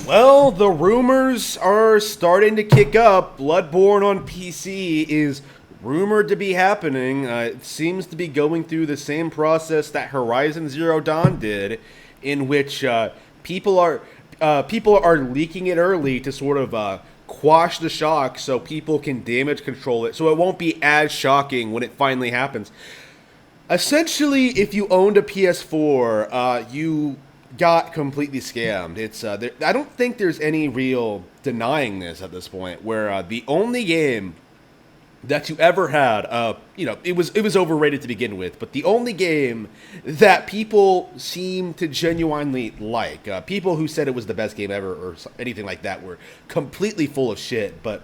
Well, the rumors are starting to kick up. Bloodborne on PC is rumored to be happening. It seems to be going through the same process that Horizon Zero Dawn did, in which people are people are leaking it early to sort of quash the shock, so people can damage control it, so it won't be as shocking when it finally happens. Essentially, if you owned a PS4, you got completely scammed. I don't think there's any real denying this at this point. Where the only game that you ever had, it was overrated to begin with, but the only game that people seem to genuinely like, people who said it was the best game ever or anything like that, were completely full of shit. But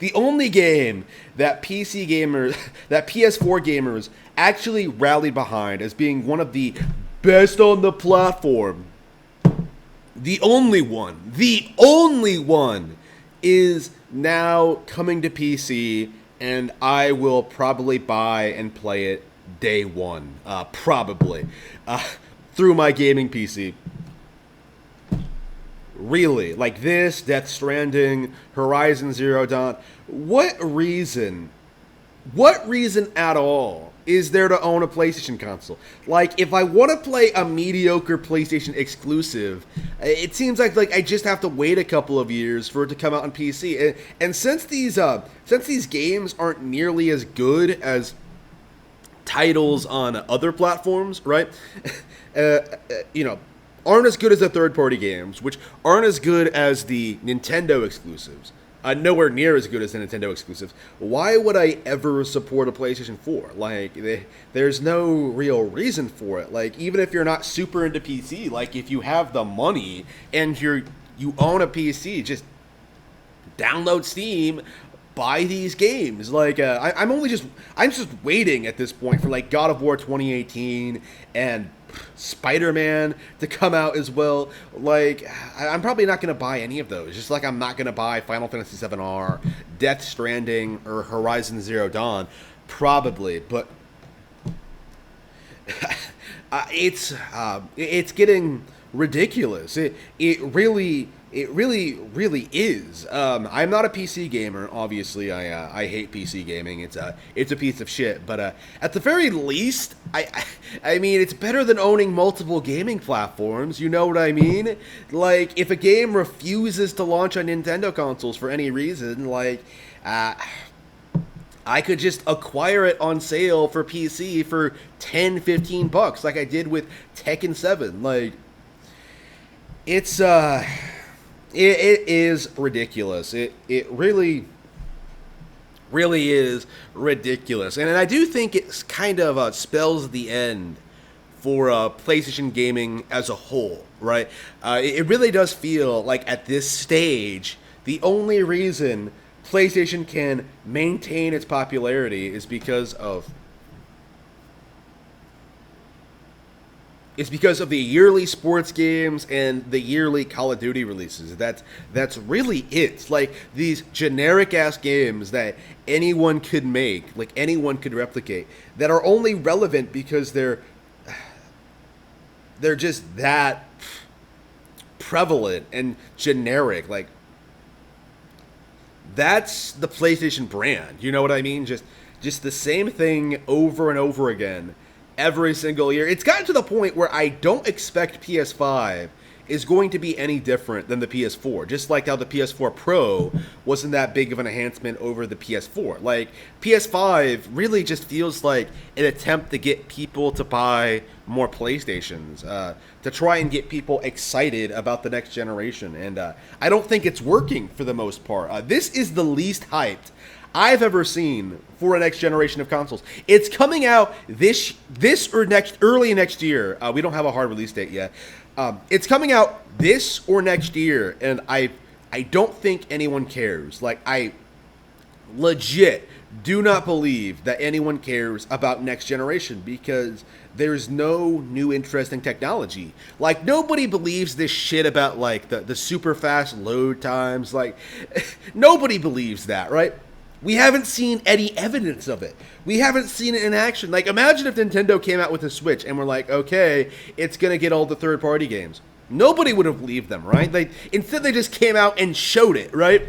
the only game that PC gamers, that PS4 gamers actually rallied behind as being one of the best on the platform, the only one is now coming to PC, and I will probably buy and play it day one, probably, through my gaming PC. Really, like this, Death Stranding, Horizon Zero Dawn. What reason? What reason at all is there to own a PlayStation console? Like, if I want to play a mediocre PlayStation exclusive, it seems like I just have to wait a couple of years for it to come out on PC. And since these games aren't nearly as good as titles on other platforms, right? uh, uh, you know, aren't as good as the third-party games, which aren't as good as the Nintendo exclusives. Nowhere near as good as the Nintendo exclusives. Why would I ever support a PlayStation 4? Like, there's no real reason for it. Like, even if you're not super into PC, like, if you have the money and you own a PC, just download Steam, buy these games. Like, I'm just waiting at this point for like God of War 2018 and Spider-Man to come out as well. Like, I'm probably not going to buy any of those. Just like I'm not going to buy Final Fantasy 7R, Death Stranding, or Horizon Zero Dawn, probably. But it's getting ridiculous. It really is. I'm not a PC gamer. Obviously, I hate PC gaming. It's a piece of shit. But at the very least, I mean, it's better than owning multiple gaming platforms. You know what I mean? Like, if a game refuses to launch on Nintendo consoles for any reason, like, I could just acquire it on sale for PC for 10, $15, like I did with Tekken 7. Like, it's it is ridiculous. It really is ridiculous, and I do think it kind of spells the end for PlayStation gaming as a whole, right? It really does feel like at this stage, the only reason PlayStation can maintain its popularity is because of the yearly sports games and the yearly Call of Duty releases. That's really it. Like, these generic ass games that anyone could make, like anyone could replicate, that are only relevant because they're just that prevalent and generic. Like, that's the PlayStation brand. You know what I mean? Just the same thing over and over again every single year. It's gotten to the point where I don't expect PS5 is going to be any different than the PS4. Just like how the PS4 Pro wasn't that big of an enhancement over the PS4. Like, PS5 really just feels like an attempt to get people to buy more PlayStations, to try and get people excited about the next generation. And I don't think it's working for the most part. This is the least hyped I've ever seen for a next generation of consoles. It's coming out this or early next year. We don't have a hard release date yet. It's coming out this or next year, and I don't think anyone cares. Like, I legit do not believe that anyone cares about next generation because there's no new interesting technology. Like, nobody believes this shit about like the super fast load times. Like, nobody believes that, right? We haven't seen any evidence of it. We haven't seen it in action. Like, imagine if Nintendo came out with a Switch and we're like, okay, it's going to get all the third-party games. Nobody would have believed them, right? Instead they just came out and showed it, right?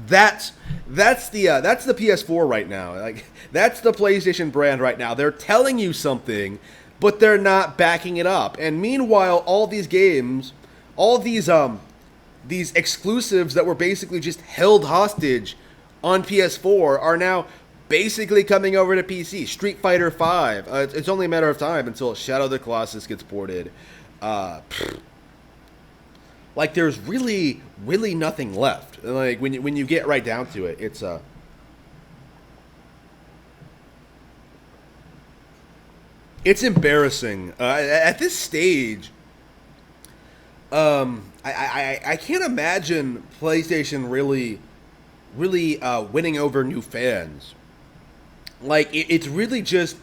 That's the PS4 right now. Like that's the PlayStation brand right now. They're telling you something, but they're not backing it up. And meanwhile, all these games, all these exclusives that were basically just held hostage on PS4 are now basically coming over to PC. Street Fighter V. It's only a matter of time until Shadow of the Colossus gets ported. Like there's really nothing left. Like when you get right down to it, it's embarrassing. At this stage, I can't imagine PlayStation really winning over new fans. Like it's really just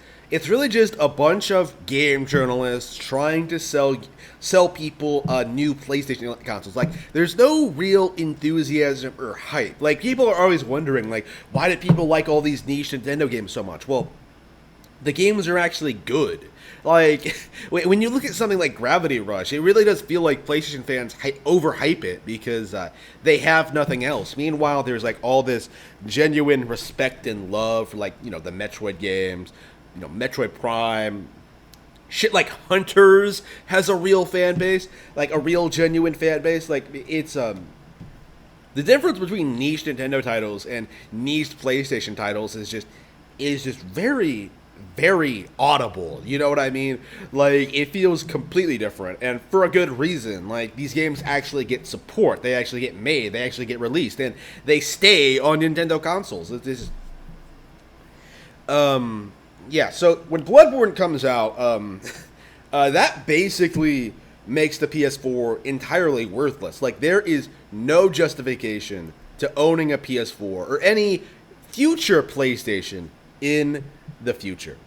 a bunch of game journalists trying to sell people new PlayStation consoles. Like there's no real enthusiasm or hype. Like people are always wondering like why did people like all these niche Nintendo games so much? Well, the games are actually good. Like when you look at something like Gravity Rush, it really does feel like PlayStation fans overhype it because they have nothing else. Meanwhile, there's like all this genuine respect and love for like the Metroid games, Metroid Prime. Shit like Hunters has a real fan base, like a real genuine fan base. Like it's the difference between niche Nintendo titles and niche PlayStation titles is just very audible. You know what I mean? Like it feels completely different, and for a good reason. Like these games actually get support, they actually get made, they actually get released, and they stay on Nintendo consoles. Yeah. So when Bloodborne comes out, that basically makes the PS4 entirely worthless. Like there is no justification to owning a PS4 or any future PlayStation in the future.